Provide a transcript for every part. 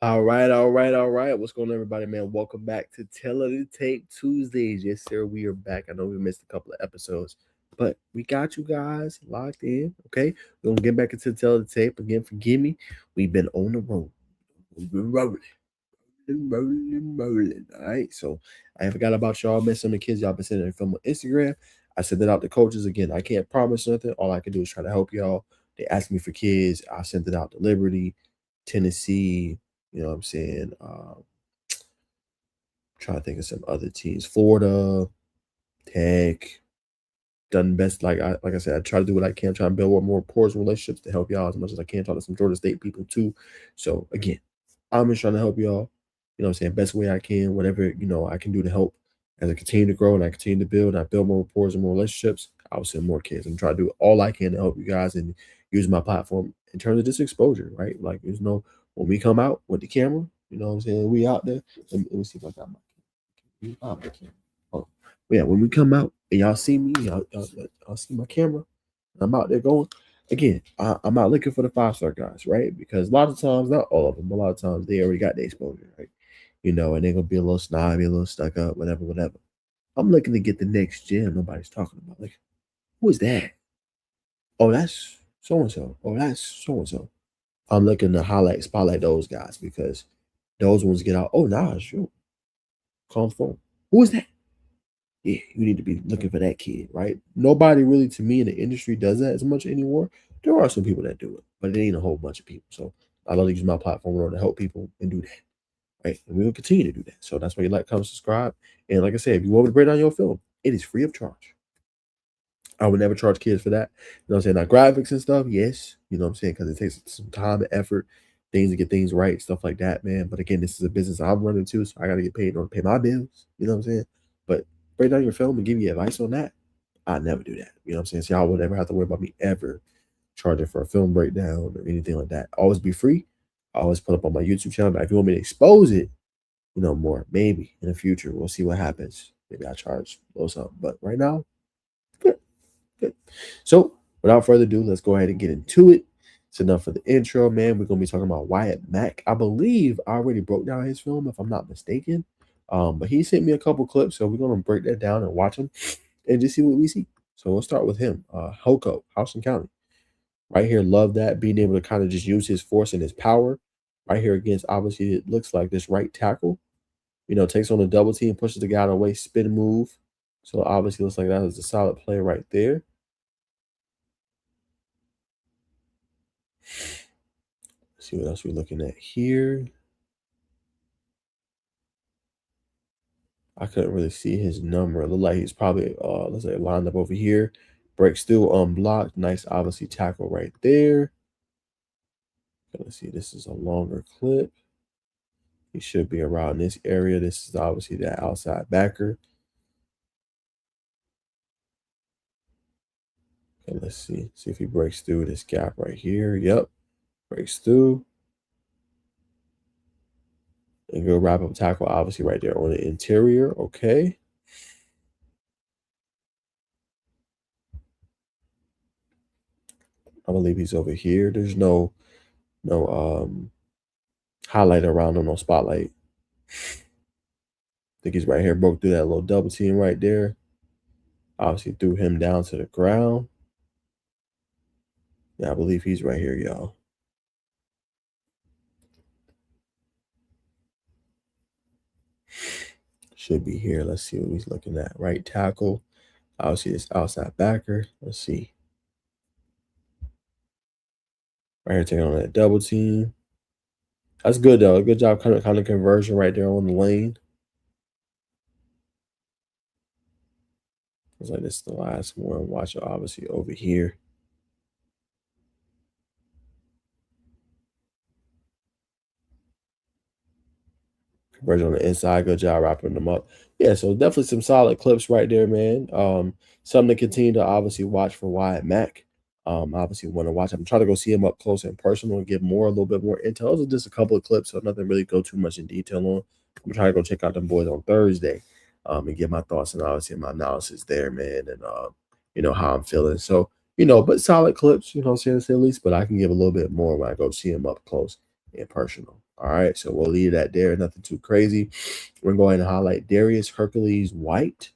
All right, all right, all right. What's going on, everybody, man? Welcome back to Tell of the Tape Tuesdays. Yes, sir, we are back. I know we missed a couple of episodes, but we got you guys locked in. Okay, we're gonna get back into Tell of the Tape again. Forgive me, we've been on the road. We've been rolling. All right, so I forgot about y'all. Man, some of the kids y'all been sending from on Instagram. I sent it out to coaches again. I can't promise nothing. All I can do is try to help y'all. They asked me for kids. I sent it out to Liberty, Tennessee. You know what I'm saying? Trying to think of some other teams. Florida, Tech, done best. Like I said, I try to do what I can, try and build more rapport and relationships to help y'all as much as I can. Talk to some Georgia State people too. So again, I'm just trying to help y'all. You know what I'm saying? Best way I can, whatever I can do to help as I continue to grow and I continue to build and I build more rapport and more relationships, I'll send more kids and try to do all I can to help you guys and use my platform in terms of this exposure, right? Like there's no when we come out with the camera, you know what I'm saying? We out there. Let me see if I got my camera. Oh, yeah, when we come out and y'all see me, y'all see my camera. I'm out there going. Again, I'm not looking for the 5-star guys, right? Because a lot of times, not all of them, but a lot of times they already got the exposure, right? And they're gonna be a little snobby, a little stuck up, whatever. I'm looking to get the next gem nobody's talking about. Like, who is that? Oh, that's so and so. Oh, that's so and so. I'm looking to spotlight those guys because those ones get out. Oh, nah, sure. Calm phone. Who is that? Yeah, you need to be looking for that kid, right? Nobody really, to me, in the industry does that as much anymore. There are some people that do it, but it ain't a whole bunch of people. So I love to use my platform to help people and do that, right? And we will continue to do that. So that's why you like, comment, subscribe. And like I said, if you want me to break down your film, it is free of charge. I would never charge kids for that. You know what I'm saying? Now, graphics and stuff, yes. You know what I'm saying? Because it takes some time and effort, things to get things right, stuff like that, man. But again, this is a business I'm running too, so I got to get paid in order to pay my bills. You know what I'm saying? But break down your film and give you advice on that, I'd never do that. You know what I'm saying? So y'all would never have to worry about me ever charging for a film breakdown or anything like that. Always be free. I always put up on my YouTube channel. But if you want me to expose it, more, maybe in the future, we'll see what happens. Maybe I charge a little something. But right now, good. Good. So, without further ado, let's go ahead and get into it. It's enough for the intro, man. We're going to be talking about Wyatt Mack. I believe I already broke down his film, if I'm not mistaken. But he sent me a couple clips, so we're going to break that down and watch them and just see what we see. So, we'll start with him. Hoko, Houston County. Right here, love that. Being able to kind of just use his force and his power. Right here against, obviously, it looks like this right tackle. Takes on a double team, pushes the guy out of the way, spin move. So obviously looks like that was a solid play right there. Let's see what else we're looking at here. I couldn't really see his number. It looked like he's probably let's say lined up over here. Breaks through unblocked. Nice obviously tackle right there. Let's see, this is a longer clip. He should be around this area. This is obviously that outside backer. Okay, let's see. See if he breaks through this gap right here. Yep. Breaks through. And go wrap up tackle, obviously, right there on the interior. Okay. I believe he's over here. There's no highlight around him, no spotlight. I think he's right here. Broke through that little double team right there. Obviously threw him down to the ground. Yeah, I believe he's right here, y'all. Should be here. Let's see what he's looking at. Right tackle. Obviously, this outside backer. Let's see. Right here, taking on that double team. That's good, though. Good job, kind of conversion right there on the lane. Looks like this is the last one. Watch it, obviously, over here. Conversion on the inside. Good job wrapping them up. Yeah, so definitely some solid clips right there, man. Something to continue to obviously watch for Wyatt Mack. Obviously want to watch. I'm trying to go see him up close and personal and get a little bit more intel. Those are just a couple of clips, so nothing really go too much in detail on. I'm trying to go check out them boys on Thursday, and get my thoughts and obviously my analysis there, man, and how I'm feeling. So, but solid clips, to say the least, but I can give a little bit more when I go see him up close and personal. All right, so we'll leave that there. Nothing too crazy. We're going to highlight Darius Hercules White.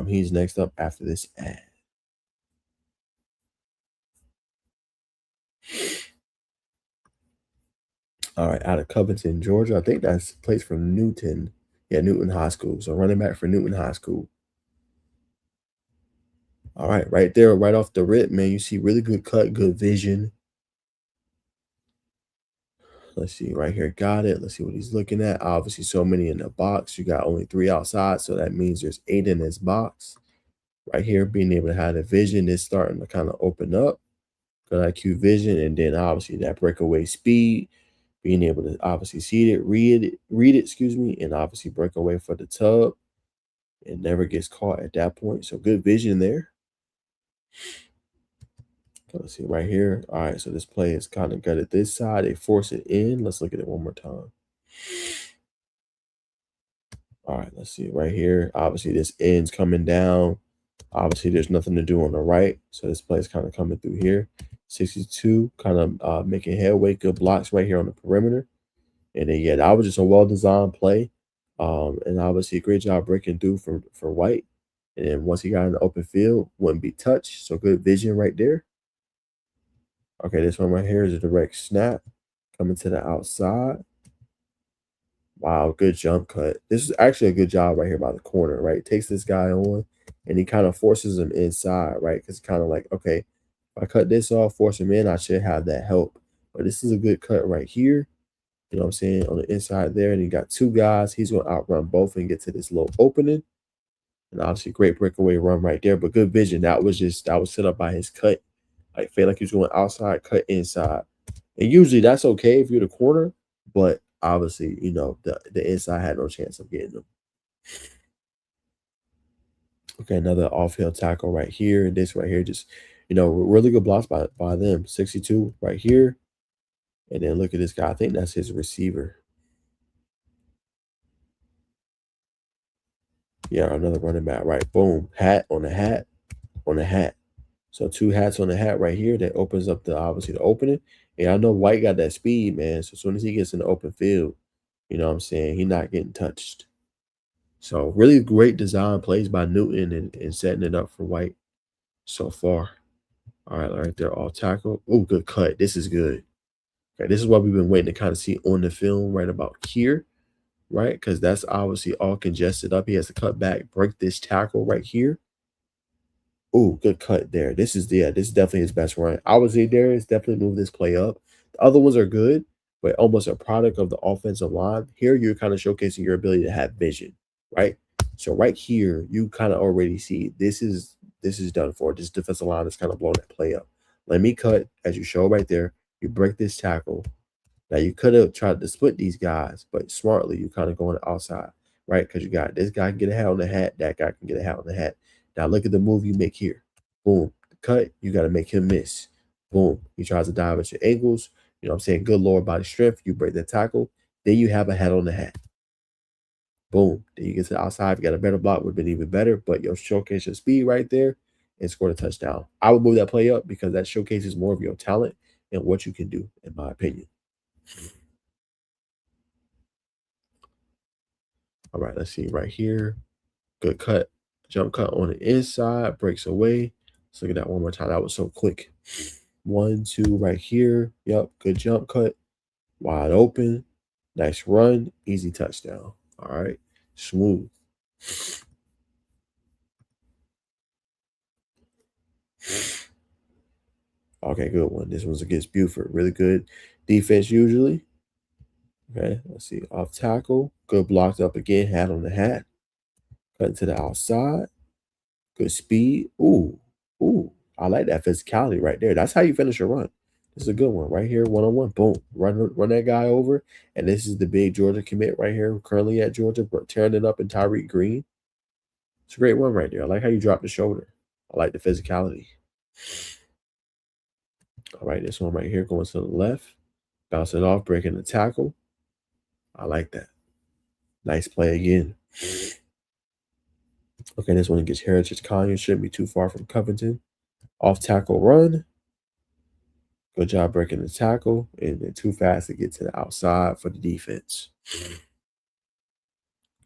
He's next up after this ad. All right, out of Covington, Georgia. I think that's place from Newton. Yeah, Newton High School. So running back for Newton High School. All right, right there, right off the rip, man. You see really good cut, good vision. Let's see right here. Got it. Let's see what he's looking at. Obviously, so many in the box. You got only 3 outside, so that means there's 8 in this box. Right here, being able to have the vision is starting to kind of open up. Good IQ vision, and then obviously that breakaway speed, being able to obviously see it, read it, excuse me, and obviously break away for the tub. It never gets caught at that point. So good vision there. Let's see right here. All right, so this play is kind of gutted this side. They force it in. Let's look at it one more time. All right, let's see right here. Obviously, this end's coming down. Obviously, there's nothing to do on the right. So this play is kind of coming through here. 62, kind of making headway. Good blocks right here on the perimeter. And then, yeah, that was just a well-designed play. And obviously, a great job breaking through for White. And then once he got in the open field, wouldn't be touched. So good vision right there. Okay, this one right here is a direct snap coming to the outside. Wow, good jump cut. This is actually a good job right here by the corner, right? Takes this guy on and he kind of forces him inside, right? Because kind of like, okay, if I cut this off, force him in, I should have that help. But this is a good cut right here. You know what I'm saying? On the inside there. And you got 2 guys. He's going to outrun both and get to this little opening. And obviously, great breakaway run right there. But good vision. That was set up by his cut. Like, feel like he was going outside, cut inside. And usually that's okay if you're the corner, but obviously, you know, the inside had no chance of getting them. Okay, another off-field tackle right here. This right here, just, you know, really good blocks by them. 62 right here. And then look at this guy. I think that's his receiver. Yeah, another running back, right? Boom. Hat on the hat on the hat. So 2 hats on the hat right here that opens up obviously the opening. And I know White got that speed, man. So as soon as he gets in the open field, you know what I'm saying, he's not getting touched. So really great design plays by Newton and setting it up for White so far. All right there, all tackle. Oh, good cut. This is good. Okay, this is what we've been waiting to kind of see on the film right about here, right? Because that's obviously all congested up. He has to cut back, break this tackle right here. Oh, good cut there. This is definitely his best run. I would say Darius definitely move this play up. The other ones are good, but almost a product of the offensive line. Here, you're kind of showcasing your ability to have vision, right? So right here, you kind of already see this is done for. This defensive line is kind of blowing that play up. Let me cut as you show right there. You break this tackle. Now you could have tried to split these guys, but smartly you kind of go on the outside, right? Because you got this guy can get a hat on the hat, that guy can get a hat on the hat. Now look at the move you make here. Boom. Cut, you got to make him miss. Boom. He tries to dive at your ankles. You know what I'm saying? Good lower body strength. You break that tackle. Then you have a hat on the hat. Boom. Then you get to the outside. If you got a better block, would have been even better. But you'll showcase your speed right there and score a touchdown. I would move that play up because that showcases more of your talent and what you can do, in my opinion. All right, let's see right here. Good cut. Jump cut on the inside, breaks away. Let's look at that one more time. That was so quick. 1, 2 right here. Yep, good jump cut. Wide open. Nice run. Easy touchdown. All right, smooth. Okay, good one. This one's against Buford. Really good defense usually. Okay, let's see. Off tackle. Good blocked up again. Hat on the hat. Cut to the outside. Good speed. Ooh, ooh. I like that physicality right there. That's how you finish a run. This is a good one right here. One-on-one. Boom. Run that guy over. And this is the big Georgia commit right here. Currently at Georgia, tearing it up in Tyreek Green. It's a great one right there. I like how you drop the shoulder. I like the physicality. All right, this one right here going to the left. Bounce it off, breaking the tackle. I like that. Nice play again. Okay, this one against Heritage College. Shouldn't be too far from Covington. Off tackle run. Good job breaking the tackle, and then too fast to get to the outside for the defense.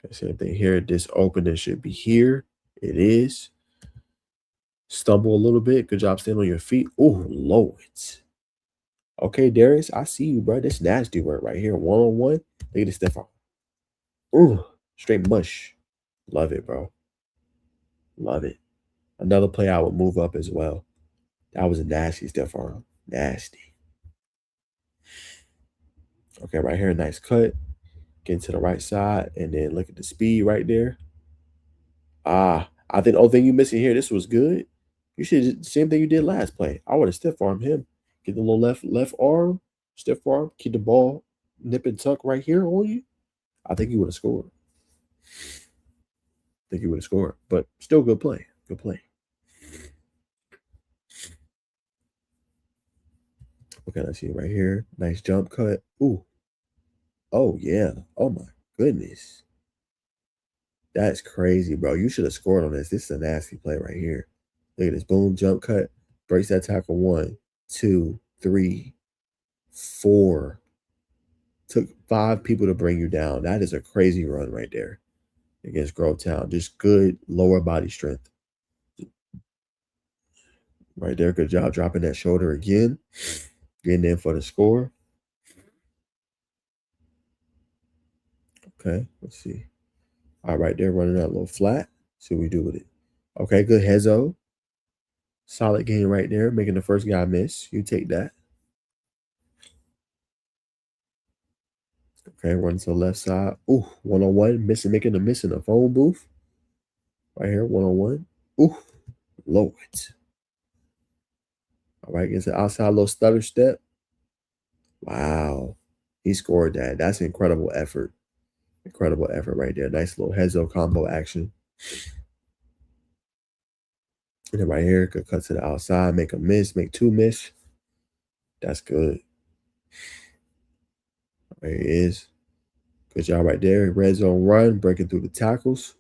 Okay, same thing here. This opening should be here. It is. Stumble a little bit. Good job staying on your feet. Oh, Lord. Okay, Darius, I see you, bro. This nasty work right here. One-on-one. Look at this stuff. Ooh, straight mush. Love it, bro. Love it. Another play I would move up as well. That was a nasty stiff arm. Nasty. Okay, right here, nice cut. Getting to the right side, and then look at the speed right there. I think the only thing you missing here, this was good. You should same thing you did last play. I would have stiff armed him. Get the little left arm, stiff arm, keep the ball nip and tuck right here on you. I think you would have scored. But still good play. Good play. Okay, let's see right here. Nice jump cut. Ooh. Oh, yeah. Oh, my goodness. That's crazy, bro. You should have scored on this. This is a nasty play right here. Look at this. Boom, jump cut. Breaks that tackle. 1, 2, 3, 4. Took 5 people to bring you down. That is a crazy run right there against Grovetown. Just good lower body strength. Right there. Good job dropping that shoulder again. Getting in for the score. Okay, let's see. All right, there, running that little flat. See what we do with it. Okay, good hezo. Solid game right there, making the first guy miss. You take that. Okay, run to the left side. Ooh, one-on-one, making a miss in the phone booth. Right here, one-on-one. Ooh, Lord. All right, gets an outside little stutter step. Wow. He scored that. That's incredible effort. Incredible effort right there. Nice little hezo combo action. And then right here, good cut to the outside, make a miss, make 2 miss. That's good. There he is. Good job right there. Red zone run, breaking through the tackles.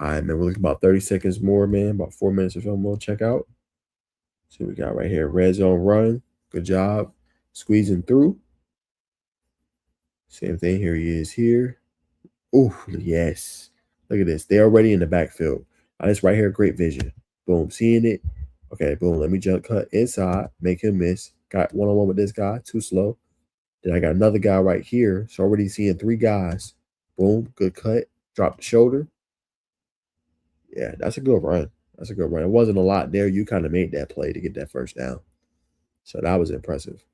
All right, man. We're looking about 30 seconds more, man. About 4 minutes or so more. Check out. See what we got right here. Red zone run. Good job. Squeezing through. Same thing. Here he is here. Oh, yes. Look at this. They're already in the backfield. This right here, great vision. Boom. Seeing it. Okay, boom. Let me jump cut inside. Make him miss. Got one-on-one with this guy. Too slow. Then I got another guy right here. So already seeing 3 guys. Boom. Good cut. Drop the shoulder. Yeah, that's a good run. That's a good run. It wasn't a lot there. You kind of made that play to get that first down. So that was impressive.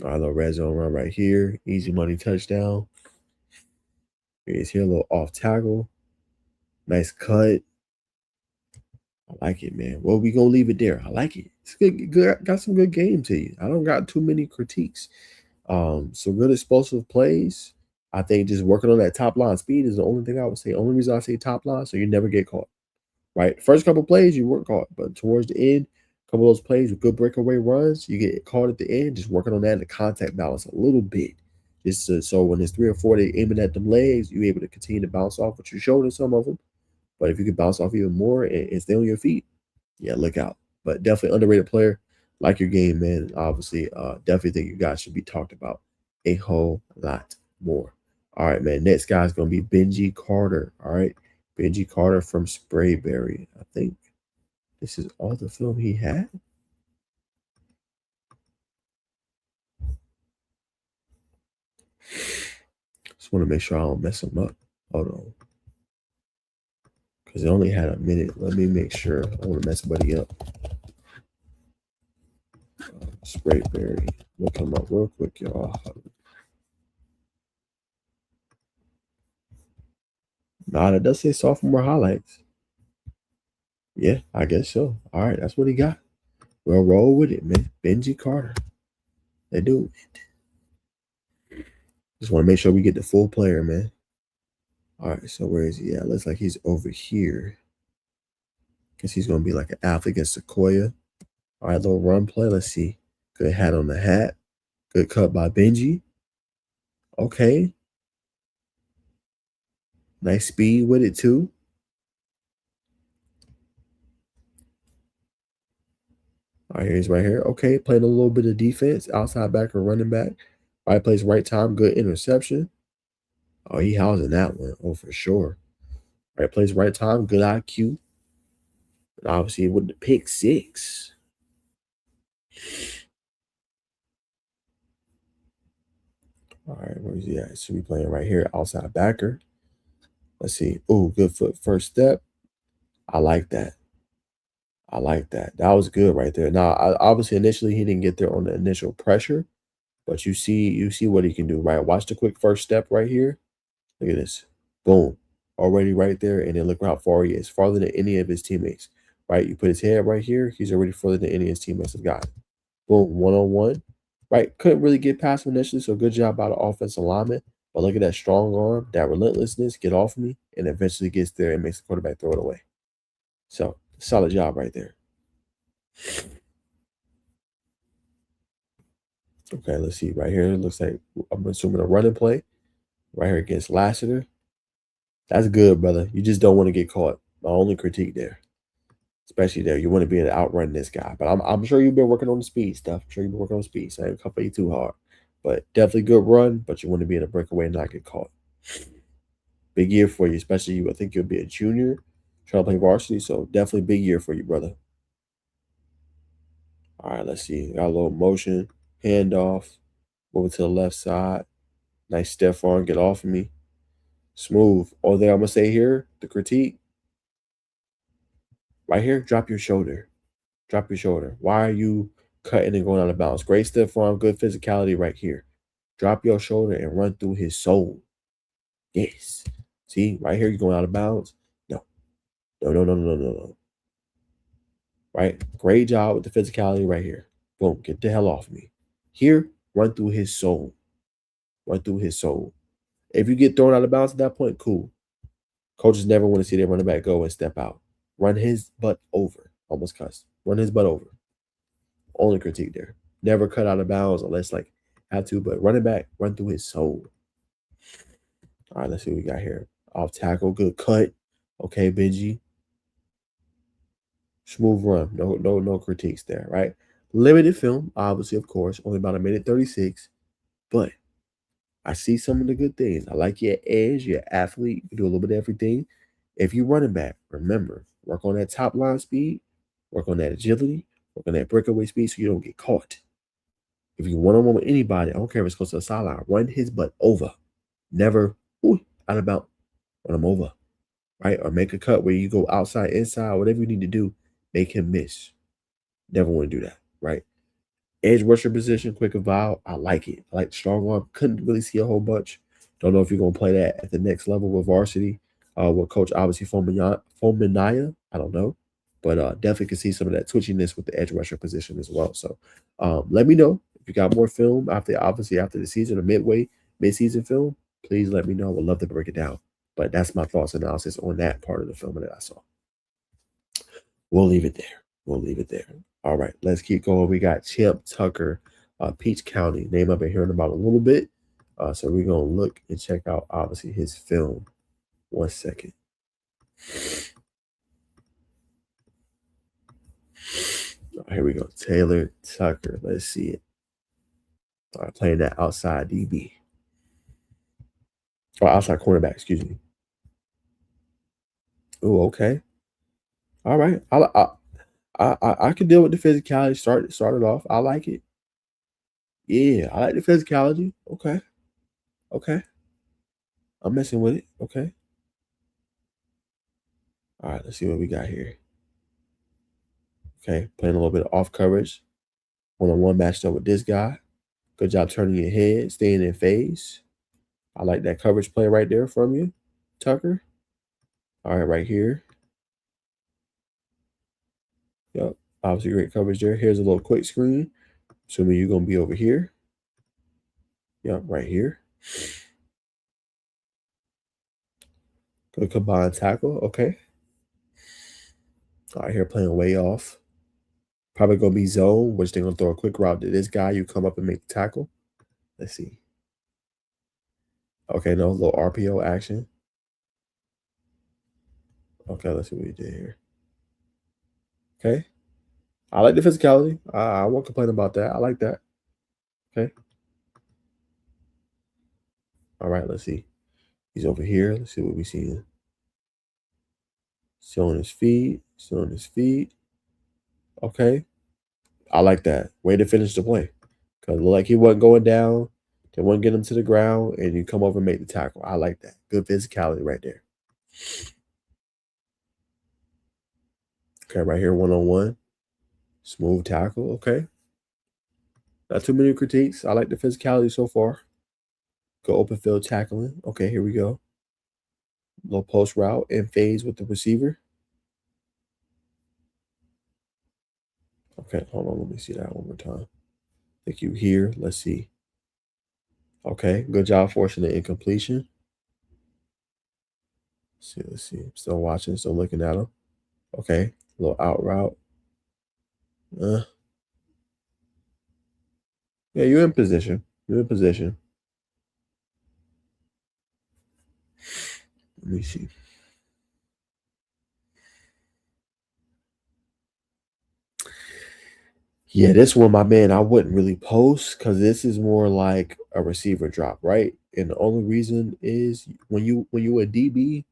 All right, little red zone run right here. Easy money touchdown. Here's here, a little off tackle. Nice cut. I like it, man. Well, we gonna leave it there. I like it. It's good. Got some good game to you. I don't got too many critiques. Some good explosive plays. I think just working on that top line speed is the only thing I would say. Only reason I say top line, so you never get caught. Right? First couple plays, you weren't caught, but towards the end, a couple of those plays with good breakaway runs, you get caught at the end. Just working on that, the contact balance a little bit. Just so when there's 3 or 4, they aiming at them legs, you're able to continue to bounce off with your shoulder, some of them. But if you can bounce off even more and stay on your feet, yeah, look out. But definitely underrated player. Like your game, man. Obviously, definitely think you guys should be talked about a whole lot more. All right, man. Next guy's going to be Benji Carter. All right. Benji Carter from Sprayberry. I think this is all the film he had. Just want to make sure I don't mess him up. Hold on. Because it only had a minute. Let me make sure. I don't want to mess somebody up. Sprayberry. Look him up real quick, y'all. Nah, that does say sophomore highlights. Yeah, I guess so. All right, that's what he got. We'll roll with it, man. Benji Carter. They do it. Just want to make sure we get the full player, man. All right, so where is he at? Looks like he's over here. Guess he's going to be like an athlete against Sequoia. All right, little run play. Let's see. Good hat on the hat. Good cut by Benji. Okay. Nice speed with it, too. All right, he's right here. Okay, playing a little bit of defense, outside back or running back. Right place, right time, good interception. Oh, he housing that one. Oh, for sure. Right place, right time, good IQ. And obviously with the pick six. All right, where is he at? Should be playing right here, outside backer. Let's see. Oh, good foot first step. I like that. I like that. That was good right there. Now, obviously, initially he didn't get there on the initial pressure, but you see what he can do, right? Watch the quick first step right here. Look at this. Boom. Already right there. And then look how far he is. Farther than any of his teammates. Right? You put his head right here. He's already further than any of his teammates have got. Boom. One-on-one. Right? Couldn't really get past him initially. So good job by the offensive lineman. But look at that strong arm, that relentlessness, get off me, and eventually gets there and makes the quarterback throw it away. So solid job right there. Okay, let's see. Right here, it looks like I'm assuming a running play. Right here against Lassiter. That's good, brother. You just don't want to get caught. My only critique there. Especially there. You want to be able to outrun this guy. But I'm sure you've been working on the speed stuff. I'm sure you've been working on speed. So I ain't coming you too hard. But definitely good run, but you want to be able to break away and not get caught. Big year for you, especially you. I think you'll be a junior trying to play varsity. So definitely big year for you, brother. All right, let's see. Got a little motion. Handoff. Moving to the left side. Nice step on. Get off of me. Smooth. All that I'm going to say here, the critique. Right here, drop your shoulder. Drop your shoulder. Why are you cutting and going out of bounds? Great stiff arm, good physicality right here. Drop your shoulder and run through his soul. Yes. See, right here, you're going out of bounds. No. No, no, no, no, no, no. Right? Great job with the physicality right here. Boom. Get the hell off me. Here, run through his soul. Run through his soul. If you get thrown out of bounds at that point, cool. Coaches never want to see their running back go and step out. Run his butt over. Almost cussed. Run his butt over. Only critique there. Never cut out of bounds unless like have to, but running back, run through his soul. All right, let's see what we got here. Off tackle, good cut. Okay, Benji. Smooth run. No critiques there, right? Limited film, obviously, of course, only about 1:36. But I see some of the good things. I like your edge, your athlete. You can do a little bit of everything. If you running back, remember, work on that top line speed, work on that agility, work on that breakaway speed so you don't get caught. If you one-on-one with anybody, I don't care if it's close to the sideline, run his butt over. Never out of bounds, run him over, right? Or make a cut where you go outside, inside, whatever you need to do, make him miss. Never want to do that, right? Edge rusher position, quick and vial, I like it. I like the strong arm. Couldn't really see a whole bunch. Don't know if you're going to play that at the next level with varsity, with Coach obviously Fominaya. I don't know. But definitely can see some of that twitchiness with the edge rusher position as well. So let me know if you got more film after the season or mid-season film. Please let me know. I would love to break it down. But that's my thoughts and analysis on that part of the film that I saw. We'll leave it there. We'll leave it there. All right, let's keep going. We got Champ Tucker, Peach County. Name I've been hearing about a little bit. So we're going to look and check out, obviously, his film. 1 second. Here we go. Taylor Tucker. Let's see it. All right, playing that outside DB. Or outside cornerback, excuse me. Oh, okay. All right. I can deal with the physicality. Start it off. I like it. Yeah, I like the physicality. Okay. Okay. I'm messing with it. Okay. All right, let's see what we got here. Okay, playing a little bit of off coverage. One-on-one matched up with this guy. Good job turning your head, staying in phase. I like that coverage play right there from you, Tucker. All right, right here. Yep, obviously great coverage there. Here's a little quick screen. Assuming you're going to be over here. Yep, right here. Good combined tackle. Okay. All right, here playing way off. Probably going to be zone, which they're going to throw a quick route to this guy. You come up and make the tackle. Let's see. Okay, no, a little RPO action. Okay, let's see what we did here. Okay. I like the physicality. I won't complain about that. I like that. Okay. All right, let's see. He's over here. Let's see what we see. Still on his feet. Still on his feet. Okay. I like that. Way to finish the play. Because like he wasn't going down. They wouldn't get him to the ground, and you come over and make the tackle. I like that. Good physicality right there. Okay, right here, one-on-one. Smooth tackle. Okay. Not too many critiques. I like the physicality so far. Go open field tackling. Okay, here we go. Little post route and phase with the receiver. Okay, hold on. Let me see that one more time. Think you here. Let's see. Okay, good job forcing the incompletion. Let's see. Still watching, still looking at him. Okay, little out route. Yeah, you're in position. You're in position. Let me see. Yeah, this one, my man, I wouldn't really post because this is more like a receiver drop, right? And the only reason is when you a DB,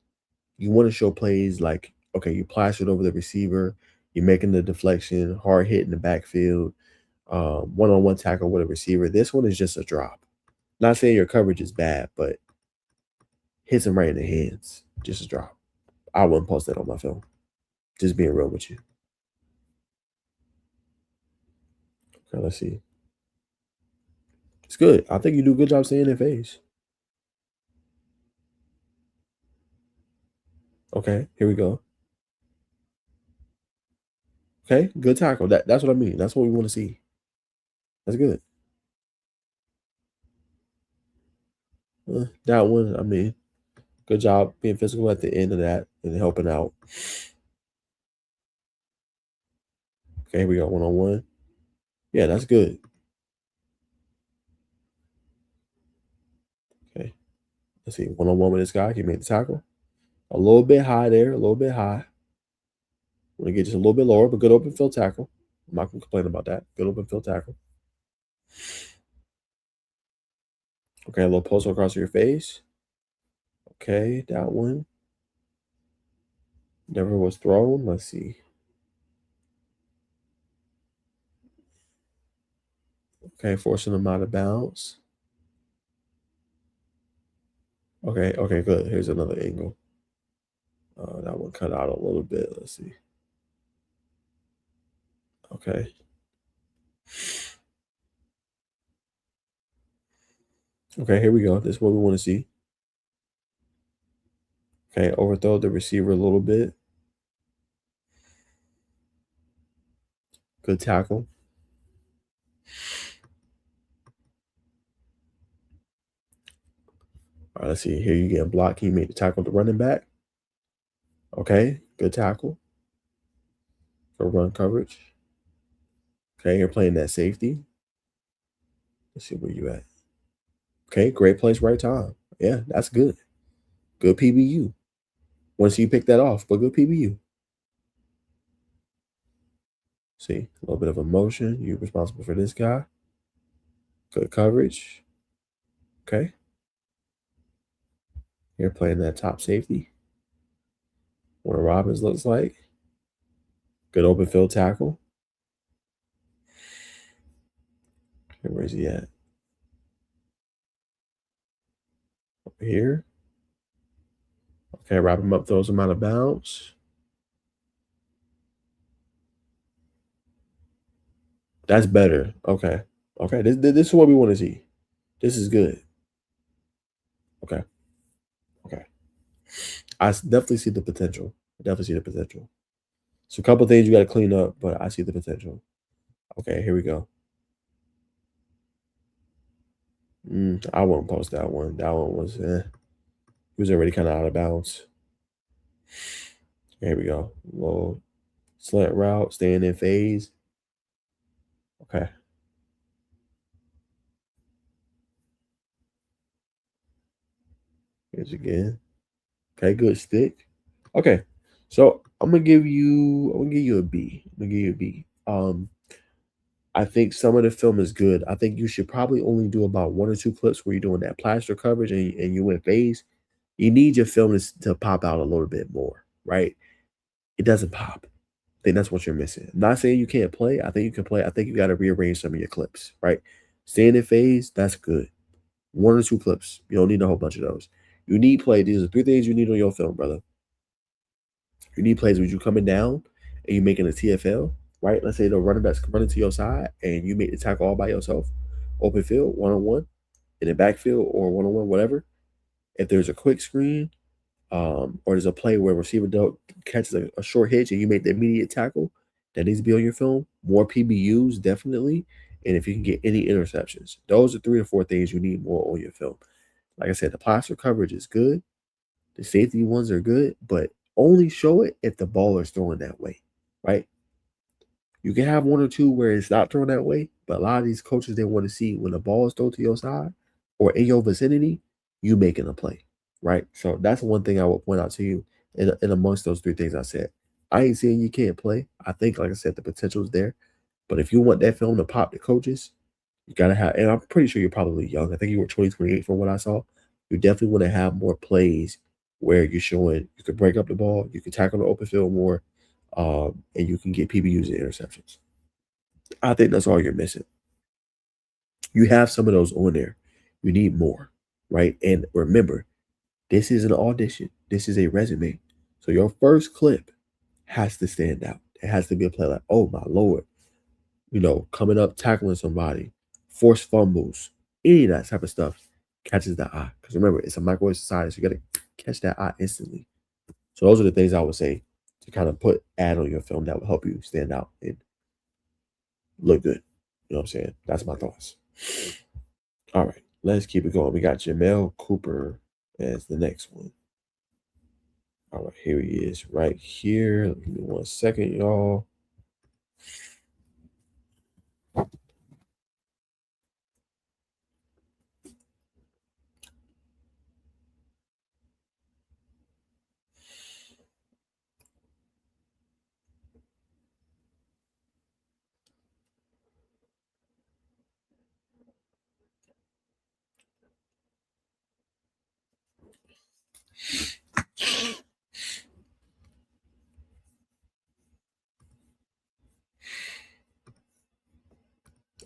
you want to show plays like, okay, you plastered over the receiver, you're making the deflection, hard hit in the backfield, one-on-one tackle with a receiver. This one is just a drop. Not saying your coverage is bad, but hits him right in the hands. Just a drop. I wouldn't post that on my film. Just being real with you. Okay, let's see. It's good. I think you do a good job staying in phase. Okay, here we go. Okay, good tackle. That's what I mean. That's what we want to see. That's good. That one, I mean, good job being physical at the end of that and helping out. Okay, here we go. One-on-one. Yeah, that's good. Okay. Let's see. One-on-one with this guy. He made the tackle. A little bit high there. A little bit high. Want to get just a little bit lower, but good open field tackle. I'm not going to complain about that. Good open field tackle. Okay, a little post across your face. Okay, that one. Never was thrown. Let's see. Okay, forcing him out of bounds. Okay, good. Here's another angle. That one cut out a little bit. Let's see. Okay. Okay, here we go. This is what we want to see. Okay, overthrow the receiver a little bit. Good tackle. All right, let's see. Here you get blocked. He made the tackle to running back. Okay, good tackle. For run coverage. Okay, you're playing that safety. Let's see where you at. Okay, great place, right time. Yeah, that's good. Good PBU. Once you pick that off, but good PBU. See, a little bit of emotion. You're responsible for this guy. Good coverage. Okay. You're playing that top safety. What Robbins looks like. Good open field tackle. Okay, where's he at? Over here. Okay, wrap him up, throws him out of bounds. That's better. Okay. Okay, this is what we want to see. This is good. Okay. Okay. I definitely see the potential. So a couple things you got to clean up, but I see the potential. Okay, here we go. I won't post that one. That one was, he was already kind of out of bounds. Here we go. Little slant route, staying in phase. Okay. Here's again. Okay, good stick. Okay. So I'm gonna give you a B. I'm gonna give you a B. I think some of the film is good. I think you should probably only do about 1 or 2 clips where you're doing that plaster coverage and you in phase. You need your film to pop out a little bit more, right? It doesn't pop. I think that's what you're missing. I'm not saying you can't play. I think you can play. I think you got to rearrange some of your clips, right? Staying in phase, that's good. 1 or 2 clips. You don't need a whole bunch of those. You need play. These are 3 things you need on your film, brother. You need plays when you coming down and you making a TFL, right? Let's say the running back's running to your side and you make the tackle all by yourself, open field, one-on-one, in the backfield or one-on-one, whatever. If there's a quick screen, or there's a play where receiver catches a short hitch and you make the immediate tackle, that needs to be on your film. More PBUs, definitely. And if you can get any interceptions, those are 3 or 4 things you need more on your film. Like I said, the plaster coverage is good. The safety ones are good, but only show it if the ball is thrown that way, right? You can have 1 or 2 where it's not thrown that way, but a lot of these coaches, they want to see when the ball is thrown to your side or in your vicinity, you making a play, right? So that's one thing I will point out to you in amongst those 3 things I said. I ain't saying you can't play. I think, like I said, the potential is there. But if you want that film to pop the coaches, you got to have, and I'm pretty sure you're probably young. I think you were 28 from what I saw. You definitely want to have more plays where you're showing you can break up the ball, you can tackle the open field more, and you can get PBUs and interceptions. I think that's all you're missing. You have some of those on there. You need more, right? And remember, this is an audition. This is a resume. So your first clip has to stand out. It has to be a play like, oh my Lord, coming up, tackling somebody, forced fumbles, any of that type of stuff catches the eye. Because remember, it's a microwave society, so you got to catch that eye instantly. So those are the things I would say to kind of add on your film that will help you stand out and look good. You know what I'm saying? That's my thoughts. All right, let's keep it going. We got Jamel Cooper as the next one. All right, here he is right here. Give me 1 second, y'all.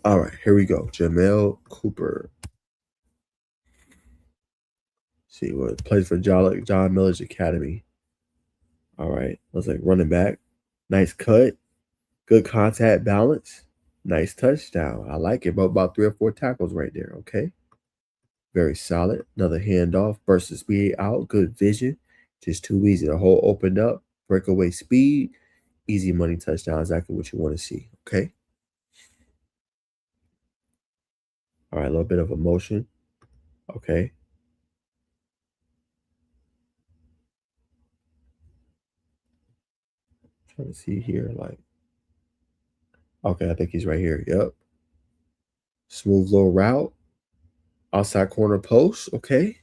All right, here we go. Jamel Cooper. See what plays for John Milledge Academy. All right, looks like running back. Nice cut. Good contact balance. Nice touchdown. I like it. About 3 or 4 tackles right there. Okay. Very solid. Another handoff. Burst of speed out. Good vision. Just too easy. The hole opened up. Breakaway speed. Easy money touchdown. Exactly what you want to see. Okay. All right. A little bit of emotion. Okay. Trying to see here. Okay. I think he's right here. Yep. Smooth little route. Outside corner post. Okay.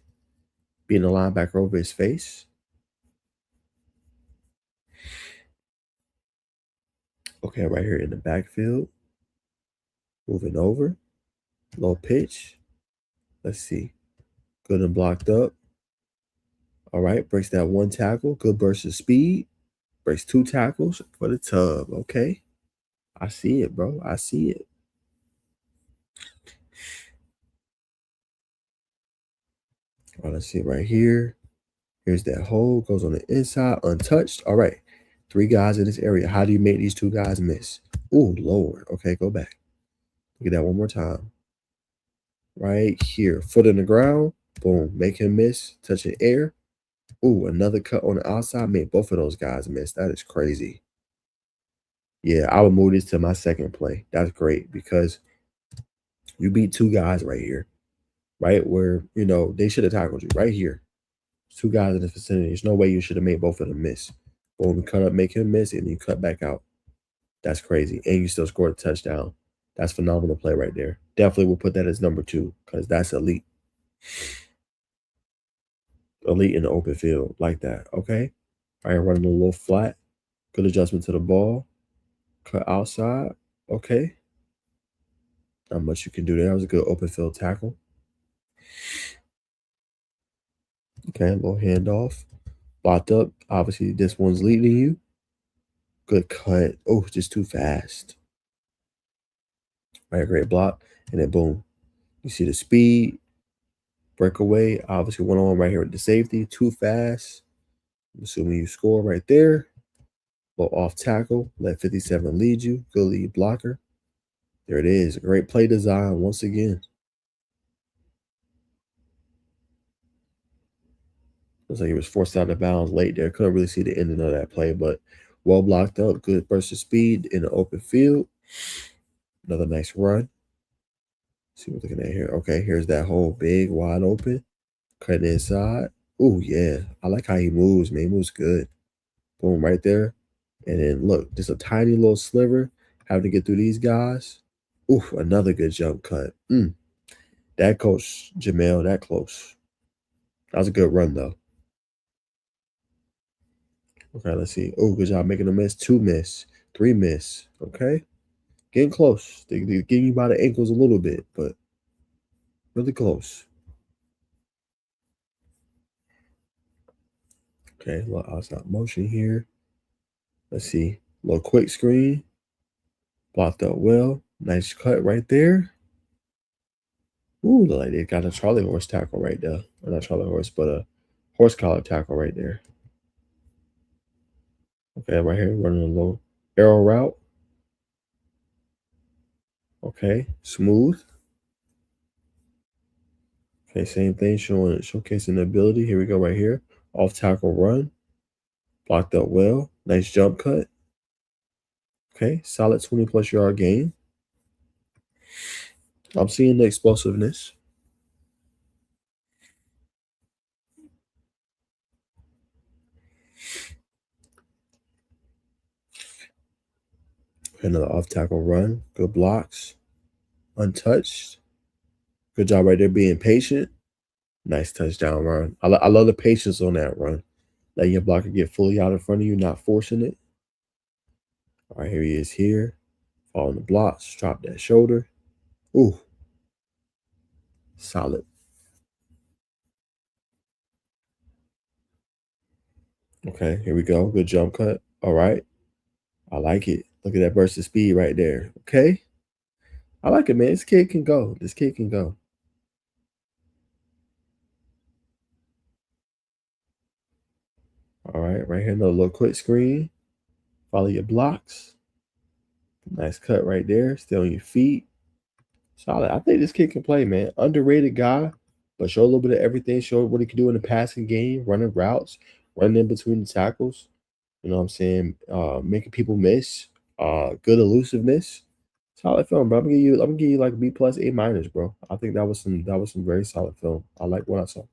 Being the linebacker over his face. Okay, right here in the backfield. Moving over. Low pitch. Let's see. Good and blocked up. All right. Breaks that 1 tackle. Good burst of speed. Breaks 2 tackles for the tub. Okay. I see it, bro. I see it. All right, let's see it right here. Here's that hole. Goes on the inside. Untouched. All right. 3 guys in this area. How do you make these 2 guys miss? Oh, Lord. Okay, go back. Look at that one more time. Right here. Foot in the ground. Boom. Make him miss. Touching air. Ooh, another cut on the outside. Made both of those guys miss. That is crazy. Yeah, I would move this to my second play. That's great because you beat 2 guys right here, right? Where, they should have tackled you right here. 2 guys in the vicinity. There's no way you should have made both of them miss. Boom, cut up, make him miss, and you cut back out. That's crazy. And you still scored a touchdown. That's phenomenal play right there. Definitely will put that as number 2 because that's elite. Elite in the open field like that. Okay. All right, running a little flat. Good adjustment to the ball. Cut outside. Okay. Not much you can do there. That was a good open field tackle. Okay, a little handoff. Blocked up. Obviously, this one's leading you. Good cut. Oh, just too fast. Right, great block. And then boom. You see the speed. Breakaway. Obviously, one-on-one right here with the safety. Too fast. I'm assuming you score right there. Little off tackle. Let 57 lead you. Good lead blocker. There it is. Great play design once again. Looks like he was forced out of bounds late there. Couldn't really see the ending of that play, but well blocked up. Good burst of speed in the open field. Another nice run. See what we're looking at here. Okay, here's that hole. Big, wide open. Cut inside. Oh, yeah. I like how he moves, man. He moves good. Boom, right there. And then look, just a tiny little sliver. Having to get through these guys. Ooh, another good jump cut. That coach, Jamel, that close. That was a good run, though. Okay, let's see. Oh, good job making a miss. 2 miss. 3 miss. Okay. Getting close. They're getting you by the ankles a little bit, but really close. Okay, a little outside motion here. Let's see. A little quick screen. Blocked up well. Nice cut right there. Ooh, look like they got a Charlie horse tackle right there. Or not Charlie horse, but a horse collar tackle right there. Okay, right here, running a little arrow route. Okay, smooth. Okay, same thing, showcasing the ability. Here we go right here. Off tackle run. Blocked up well. Nice jump cut. Okay, solid 20-plus yard gain. I'm seeing the explosiveness. Another off tackle run. Good blocks. Untouched. Good job right there being patient. Nice touchdown run. I love the patience on that run. Letting your blocker get fully out in front of you, not forcing it. All right, here he is here. Following the blocks. Drop that shoulder. Ooh. Solid. Okay, here we go. Good jump cut. All right. I like it. Look at that burst of speed right there. Okay. I like it, man. This kid can go. This kid can go. All right, right here, another little quick screen. Follow your blocks. Nice cut right there. Stay on your feet. Solid. I think this kid can play, man. Underrated guy, but show a little bit of everything. Show what he can do in the passing game, running routes, running in between the tackles. You know what I'm saying? Making people miss. Good elusiveness. Solid film, bro. I'm gonna give you like a B plus, A minus, bro. I think that was some very solid film. I like what I saw.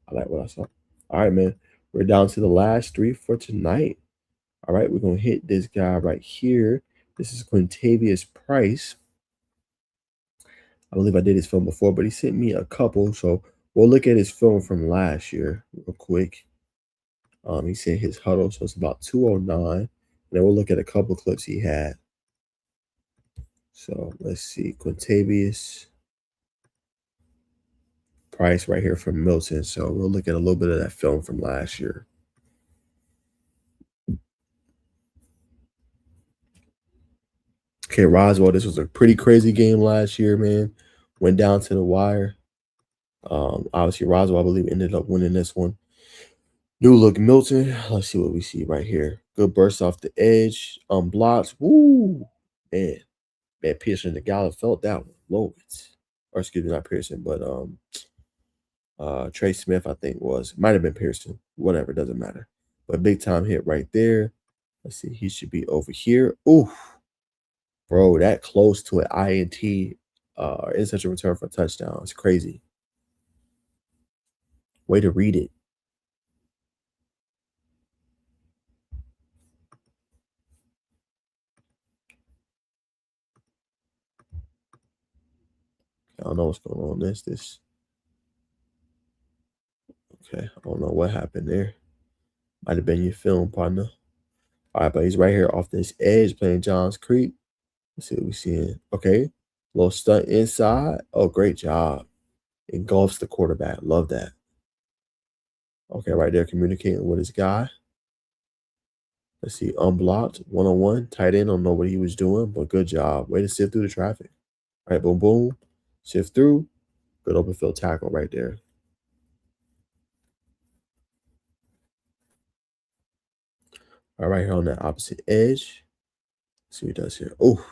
I like what I saw. All right, man. We're down to the last 3 for tonight. All right, we're gonna hit this guy right here. This is Quentavious Price. I believe I did his film before, but he sent me a couple, so we'll look at his film from last year real quick. He sent his huddle, so it's about 209. And then we'll look at a couple clips he had. So let's see, Quentavious Price right here from Milton. So we'll look at a little bit of that film from last year. Okay, Roswell, this was a pretty crazy game last year, man. Went down to the wire. Obviously, Roswell, I believe, ended up winning this one. New look Milton. Let's see what we see right here. Good burst off the edge. Unblocked. Woo! Man. Man, Pearson the Gala felt that one. Loads. Or excuse me, not Pearson, but Trey Smith, I think might have been Pearson. Whatever, doesn't matter. But big time hit right there. Let's see, he should be over here. Ooh, bro, that close to an INT in such a return for a touchdown. It's crazy. Way to read it. I don't know what's going on. This. Okay, I don't know what happened there. Might have been your film partner. All right, but he's right here off this edge playing Johns Creek. Let's see what we're seeing. Okay. Little stunt inside. Oh, great job. Engulfs the quarterback. Love that. Okay, right there communicating with his guy. Let's see, unblocked, one-on-one, tight end. Don't know what he was doing, but good job. Way to sift through the traffic. All right, boom, boom. Sift through. Good open field tackle right there. All right, here on that opposite edge. Let's see what he does here. Oh,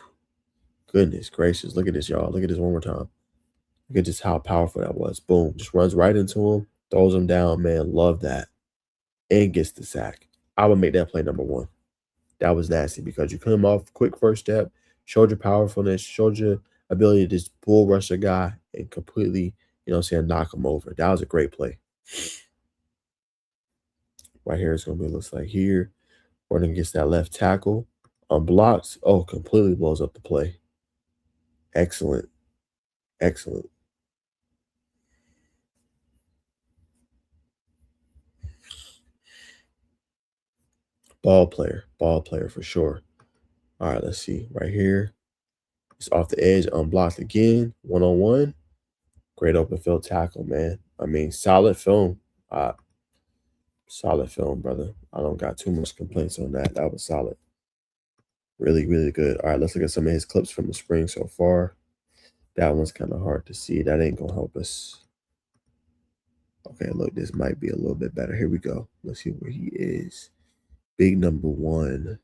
goodness gracious. Look at this, y'all. Look at this one more time. Look at just how powerful that was. Boom. Just runs right into him. Throws him down, man. Love that. And gets the sack. I would make that play number 1. That was nasty because you come off quick first step, showed your powerfulness, showed your ability to just bull rush a guy and completely, knock him over. That was a great play. Right here, it's going to be, looks like here. Gordon gets that left tackle. Unblocks. Oh, completely blows up the play. Excellent. Excellent. Ball player for sure. All right, let's see. Right here. It's off the edge, unblocked again. One-on-one. Great open field tackle, man. I mean, solid film. Solid film, brother. I don't got too much complaints on that. That was solid. Really, really good. All right, let's look at some of his clips from the spring so far. That one's kind of hard to see. That ain't going to help us. Okay, look, this might be a little bit better. Here we go. Let's see where he is. Big number 1.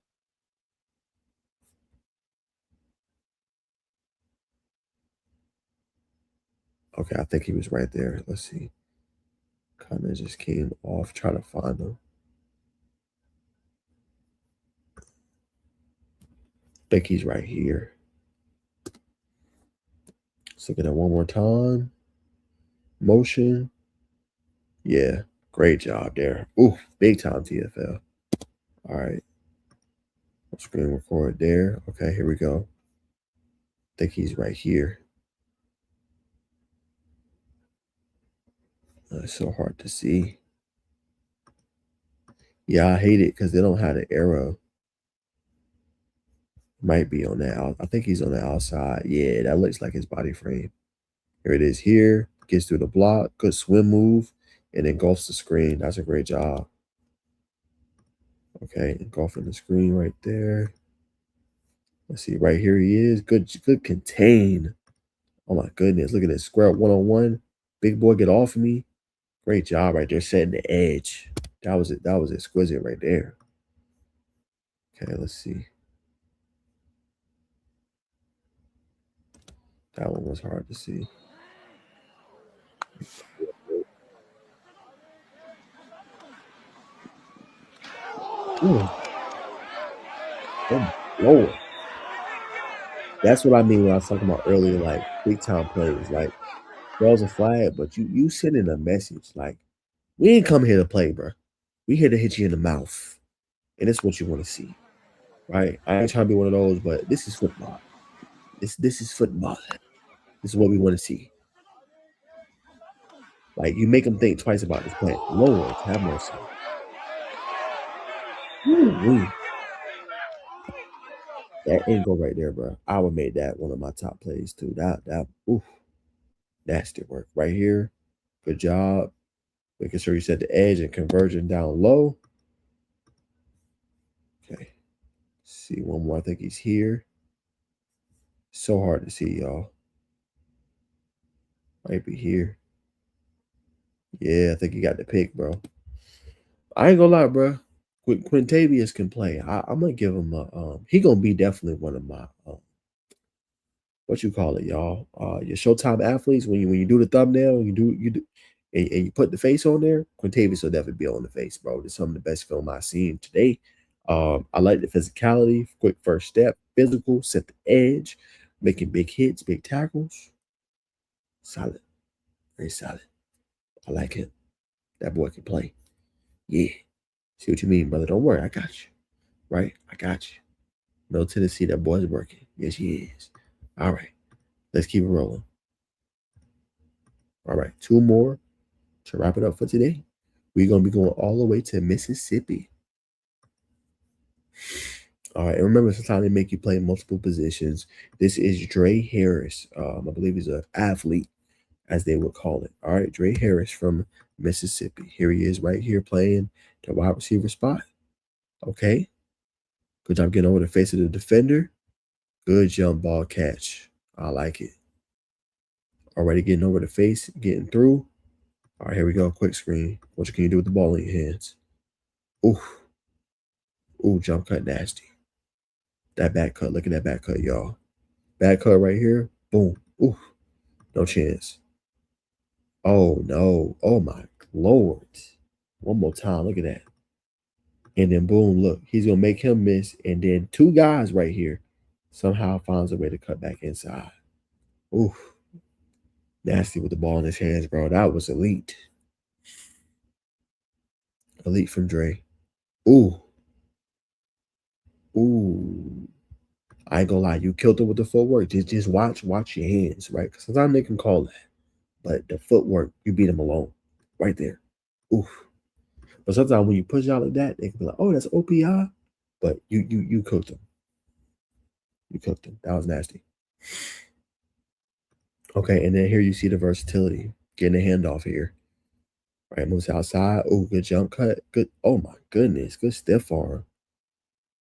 Okay, I think he was right there. Let's see. Kind of just came off trying to find him. I think he's right here. Let's look at that one more time. Motion. Yeah, great job there. Ooh, big time TFL. All right. Screen record there. Okay, here we go. I think he's right here. It's so hard to see. Yeah, I hate it because they don't have the arrow. Might be on that out. I think he's on the outside. Yeah, that looks like his body frame. Here it is here. Gets through the block. Good swim move. And engulfs the screen. That's a great job. Okay, engulfing the screen right there. Let's see, right here he is. Good contain. Oh my goodness. Look at this. Square up one-on-one. Big boy, get off of me. Great job right there, setting the edge. That was it. That was exquisite right there. Okay, let's see. That one was hard to see. Ooh. Oh, Lord. That's what I mean when I was talking about earlier, like big time plays. Like, throws a flag, but you sending a message. Like, we ain't come here to play, bro. We here to hit you in the mouth. And that's what you want to see. Right? I ain't trying to be one of those, but this is football. This is football. This is what we want to see. Like, you make them think twice about this play. Lord, have mercy. Ooh-wee. That angle right there, bro. I would make that one of my top plays too. Oof, nasty work right here. Good job. Making sure you set the edge and conversion down low. Okay. See one more. I think he's here. So hard to see, y'all. Might be here. Yeah, I think he got the pick, bro. I ain't gonna lie, bro. Quentavious can play. I'm gonna give him a he gonna be definitely one of my what you call it, y'all? Your Showtime athletes. When you do the thumbnail, you do and you put the face on there. Quentavious will definitely be on the face, bro. It's some of the best film I've seen today. I like the physicality, quick first step, physical, set the edge, making big hits, big tackles. Solid, very solid. I like it. That boy can play. Yeah. See what you mean, brother. Don't worry, I got you. Right? I got you. No Tennessee, that boy's working. Yes, he is. All right. Let's keep it rolling. All right. 2 more to wrap it up for today. We're going to be going all the way to Mississippi. All right, and remember, sometimes they make you play multiple positions. This is Dre Harris. I believe he's an athlete, as they would call it. All right, Dre Harris from Mississippi. Here he is right here playing the wide receiver spot. Okay. Good job getting over the face of the defender. Good jump ball catch. I like it. Already getting over the face, getting through. All right, here we go. Quick screen. What can you do with the ball in your hands? Ooh. Ooh, jump cut nasty. That back cut. Look at that back cut, y'all. Back cut right here. Boom. Ooh. No chance. Oh, no. Oh, my Lord. One more time. Look at that. And then boom, look. He's going to make him miss. And then two guys right here somehow finds a way to cut back inside. Ooh. Nasty with the ball in his hands, bro. That was elite. Elite from Dre. Ooh. Ooh. I ain't gonna lie. You killed him with the footwork. Just watch your hands, right? Because sometimes they can call that. But the footwork, you beat him alone. Right there. Oof. But sometimes when you push out like that, they can be like, oh, that's OPI. But you cooked him. You cooked him. That was nasty. Okay, and then here you see the versatility. Getting a handoff here. Right, moves outside. Oh, good jump cut. Good. Oh my goodness. Good stiff arm.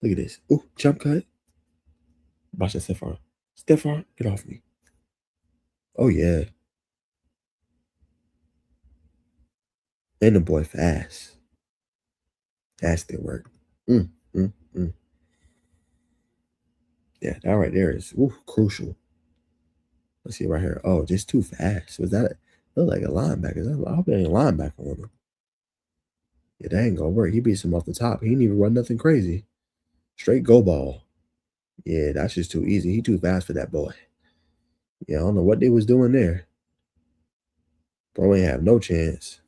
Look at this. Oh, jump cut. Watch that stiff arm. Stiff arm. Get off me. Oh yeah. And the boy fast. That's the work. Mm, mm, mm. Yeah, that right there is crucial. Let's see right here. Oh, just too fast. Was that look like a linebacker? I hope it ain't a linebacker on him. Yeah, that ain't gonna work. He beats him off the top. He didn't even run nothing crazy. Straight go ball. Yeah, that's just too easy. He too fast for that boy. Yeah, I don't know what they was doing there. Bro ain't have no chance.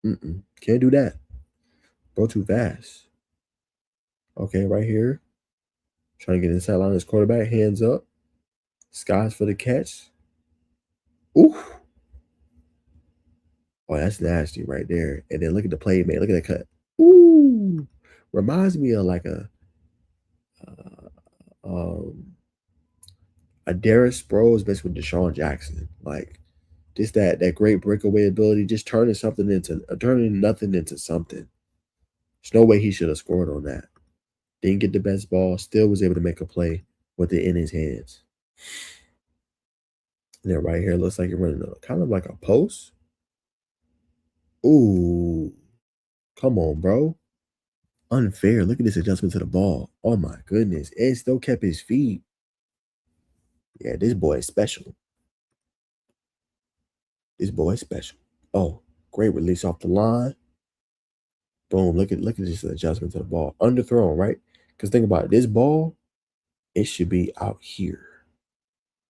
Can't do that. Bro too fast. Okay, right here. Trying to get inside line of his quarterback. Hands up. Skies for the catch. Ooh. Oh, that's nasty right there. And then look at the play, man. Look at that cut. Ooh. Reminds me of like uh, um, a Darius Sproles based with Deshaun Jackson. Like just that great breakaway ability, just turning nothing into something. There's no way he should have scored on that. Didn't get the best ball, still was able to make a play with it in his hands. And then right here looks like you're running kind of like a post. Ooh. Come on, bro. Unfair. Look at this adjustment to the ball. Oh my goodness. Ed still kept his feet. Yeah, this boy is special. This boy is special. Oh, great release off the line. Boom. Look at this adjustment to the ball. Underthrown, right? Because think about it. This ball, it should be out here.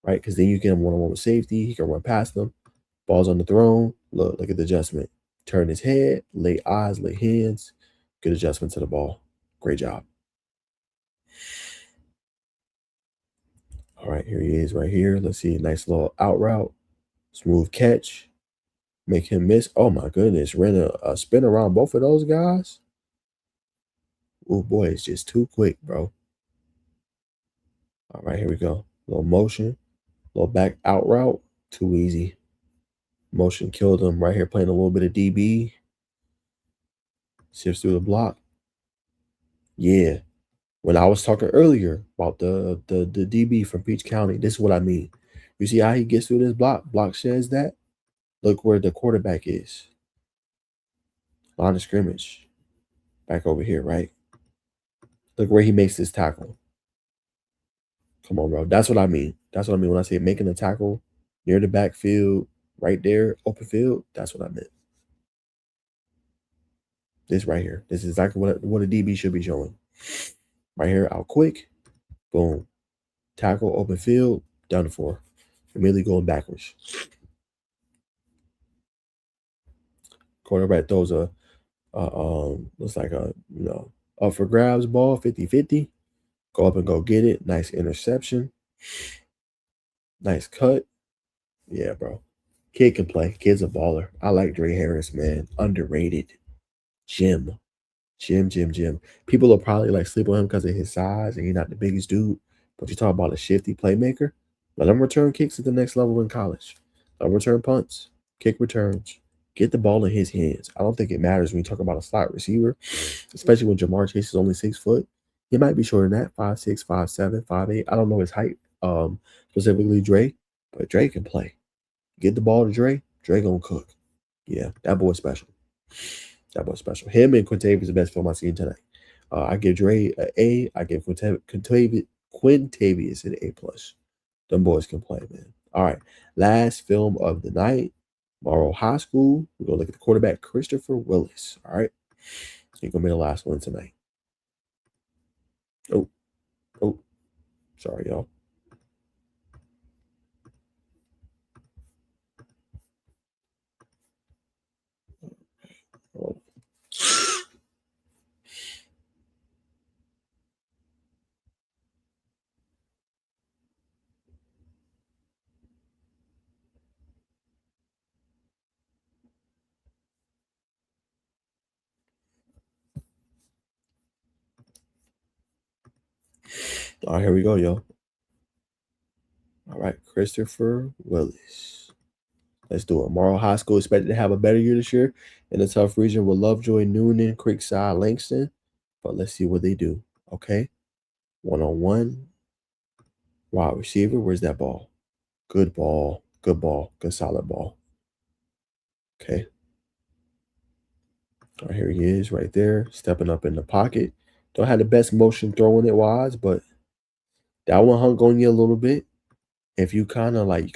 Right? Because then you get him one-on-one with safety. He can run past them. Ball's underthrown. Look at the adjustment. Turn his head, lay eyes, lay hands. Good adjustment to the ball. Great job. All right, here he is right here. Let's see. Nice little out route. Smooth catch. Make him miss. Oh my goodness. Ran a spin around both of those guys. Oh boy, it's just too quick, bro. All right, here we go. Little motion. Little back out route. Too easy. Motion killed him right here, playing a little bit of DB. Shifts through the block. Yeah. When I was talking earlier about the DB from Peach County, this is what I mean. You see how he gets through this block sheds that? Look where the quarterback is. Line of scrimmage. Back over here, right? Look where he makes this tackle. Come on, bro. That's what I mean. That's what I mean when I say making a tackle near the backfield, right there, open field. That's what I meant. This right here. This is exactly what a DB should be showing. Right here, out quick. Boom. Tackle, open field, down to 4. Immediately going backwards. Quarterback throws looks like a, up for grabs ball, 50-50. Go up and go get it. Nice interception. Nice cut. Yeah, bro. Kid can play. Kid's a baller. I like Dre Harris, man. Underrated. Gem. Jim. People will probably like sleep on him because of his size and he's not the biggest dude. But you talk about a shifty playmaker. Let him return kicks at the next level in college. Let him return punts, kick returns. Get the ball in his hands. I don't think it matters when you talk about a slot receiver, especially when Jamar Chase is only 6 foot. He might be shorter than that, 5'6", 5'7", 5'8". I don't know his height, specifically Dre, but Dre can play. Get the ball to Dre, Dre gonna cook. Yeah, that boy's special. That boy's special. Him and Quentavious the best film I've seen tonight. I give Dre an A. I give Quentavious an A+. Them boys can play, man. All right. Last film of the night, Morrow High School. We're going to look at the quarterback, Christopher Willis. All right. He's going to be the last one tonight. Oh. Sorry, y'all. Oh. All right, here we go, y'all. All right, Christopher Willis. Let's do it. Morrow High School expected to have a better year this year in a tough region with Lovejoy, Noonan, Creekside, Langston. But let's see what they do. Okay. 1-on-1. Wide receiver. Where's that ball? Good ball. Good ball. Good solid ball. Okay. All right, here he is right there, stepping up in the pocket. Don't have the best motion throwing it wise, but that one hung on you a little bit. If you kind of like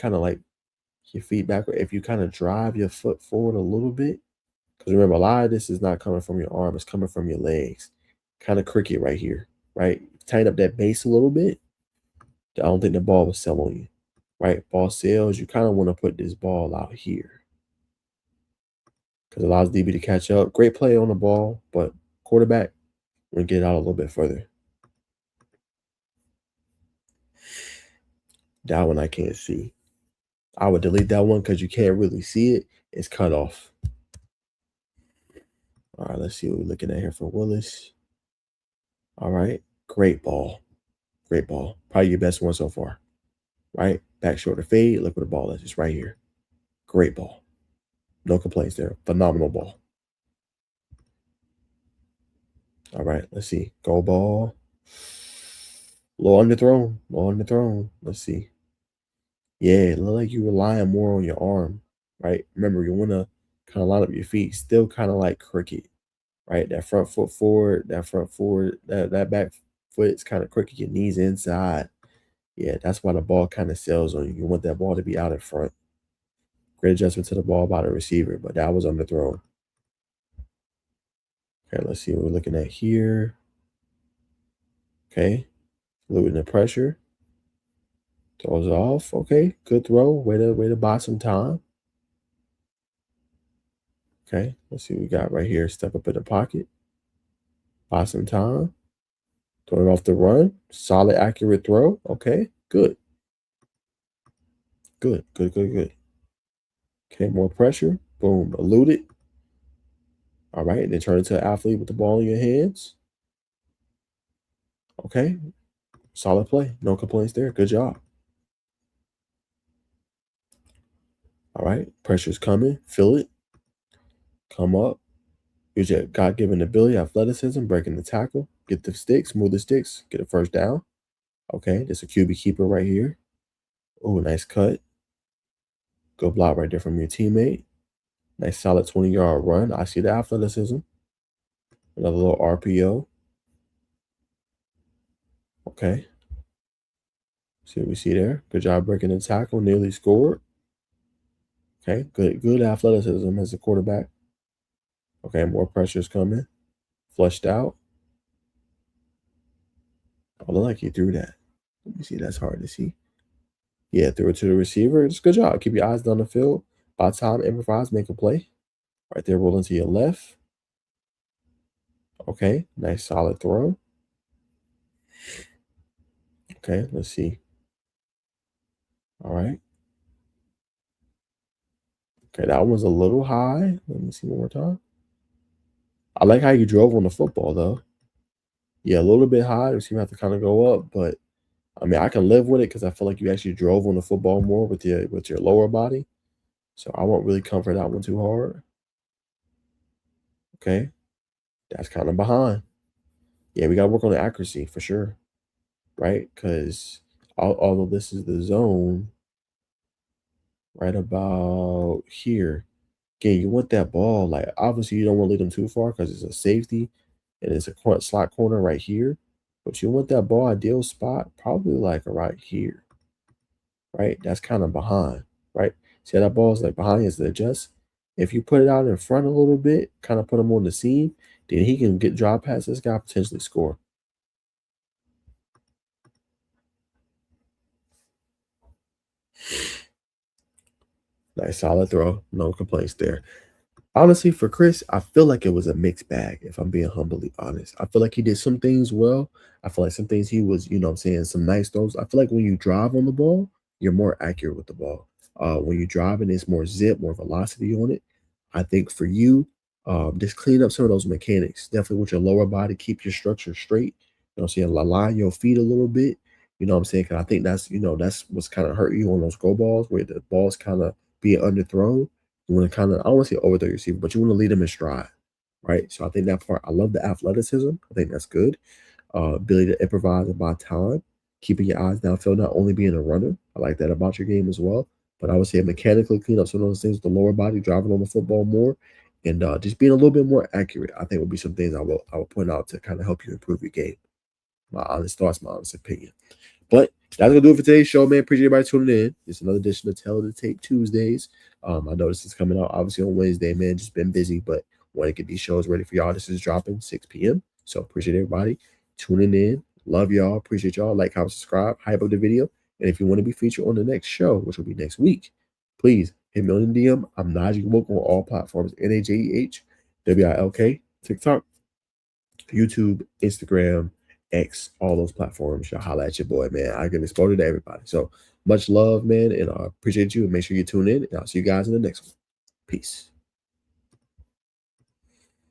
your feet backward, if you kind of drive your foot forward a little bit, because remember, a lot of this is not coming from your arm, it's coming from your legs. Kind of cricket right here, right? Tighten up that base a little bit. I don't think the ball will sell on you, right? Ball sails, you kind of want to put this ball out here because it allows DB to catch up. Great play on the ball, but quarterback, we're going to get it out a little bit further. That one I can't see. I would delete that one because you can't really see it. It's cut off. All right, let's see what we're looking at here for Willis. All right, great ball. Great ball. Probably your best one so far. Right? Back shoulder fade. Look where the ball is. It's right here. Great ball. No complaints there. Phenomenal ball. All right, let's see. Go ball. Low underthrown. Let's see. Yeah, it look like you're relying more on your arm, right? Remember, you want to kind of line up your feet. Still kind of like cricket, right? That front foot forward, that back foot is kind of crooked. Your knees inside. Yeah, that's why the ball kind of sails on you. You want that ball to be out in front. Great adjustment to the ball by the receiver, but that was underthrown. Okay, let's see what we're looking at here. Okay, a little bit of pressure. Throws it off. Okay, good throw. Way to buy some time. Okay, let's see what we got right here. Step up in the pocket. Buy some time. Throw it off the run. Solid, accurate throw. Okay, good. Good. Okay, more pressure. Boom, eluded. All right, then turn into an athlete with the ball in your hands. Okay, solid play. No complaints there. Good job. All right, pressure's coming. Feel it. Come up. Use your God-given ability, athleticism, breaking the tackle. Get the sticks, move the sticks, get a first down. Okay, there's a QB keeper right here. Oh, nice cut. Good block right there from your teammate. Nice solid 20-yard run. I see the athleticism. Another little RPO. Okay. See what we see there. Good job breaking the tackle. Nearly scored. Okay, good athleticism as a quarterback. Okay, more pressure's coming. Flushed out. Oh, look like he threw that. Let me see. That's hard to see. Yeah, threw it to the receiver. It's a good job. Keep your eyes down the field. By time, improvise, make a play. Right there, rolling to your left. Okay, nice solid throw. Okay, let's see. All right. Okay, that one's a little high. Let me see one more time. I like how you drove on the football though. Yeah, a little bit high, so you have to kind of go up, but I mean, I can live with it because I feel like you actually drove on the football more with your lower body. So I won't really comfort that one too hard. Okay, that's kind of behind. Yeah, we got to work on the accuracy for sure, right? Because although this is the zone right about here, again, you want that ball. Like obviously, you don't want to lead them too far because it's a safety and it's a slot corner right here. But you want that ball ideal spot probably like right here, right? That's kind of behind, right? See how that ball is like behind is the adjust. If you put it out in front a little bit, kind of put him on the seam, then he can get drive past this guy, potentially score. Nice solid throw. No complaints there. Honestly, for Chris, I feel like it was a mixed bag, if I'm being humbly honest. I feel like he did some things well. I feel like some things he was, you know what I'm saying, some nice throws. I feel like when you drive on the ball, you're more accurate with the ball. When you're driving, it's more zip, more velocity on it. I think for you, just clean up some of those mechanics. Definitely with your lower body, keep your structure straight. You know what I'm saying? Align your feet a little bit. You know what I'm saying? Because I think that's what's kind of hurt you on those go balls where the ball's kind of being underthrown. You want to kind of, I don't want to say overthrow your receiver, but you want to lead them in stride, right? So I think that part, I love the athleticism. I think that's good. Ability to improvise and buy time, keeping your eyes downfield, not only being a runner. I like that about your game as well. But I would say mechanically clean up some of those things with the lower body, driving on the football more, and just being a little bit more accurate. I think would be some things I will point out to kind of help you improve your game. My honest thoughts, my honest opinion. But that's gonna do it for today's show, man. Appreciate everybody tuning in. It's another edition of Tell the Tape Tuesdays. I know this is coming out obviously on Wednesday, man. Just been busy, but want to get these shows ready for y'all. This is dropping 6 p.m. So appreciate everybody tuning in. Love y'all. Appreciate y'all. Like, comment, subscribe, hype up the video. And if you want to be featured on the next show, which will be next week, please hit me on the DM. I'm Najeh Wilkins on all platforms. NAJEH TikTok, YouTube, Instagram, X, all those platforms. Y'all holla at your boy, man. I give exposure to everybody. So much love, man, and I appreciate you. And make sure you tune in. And I'll see you guys in the next one. Peace.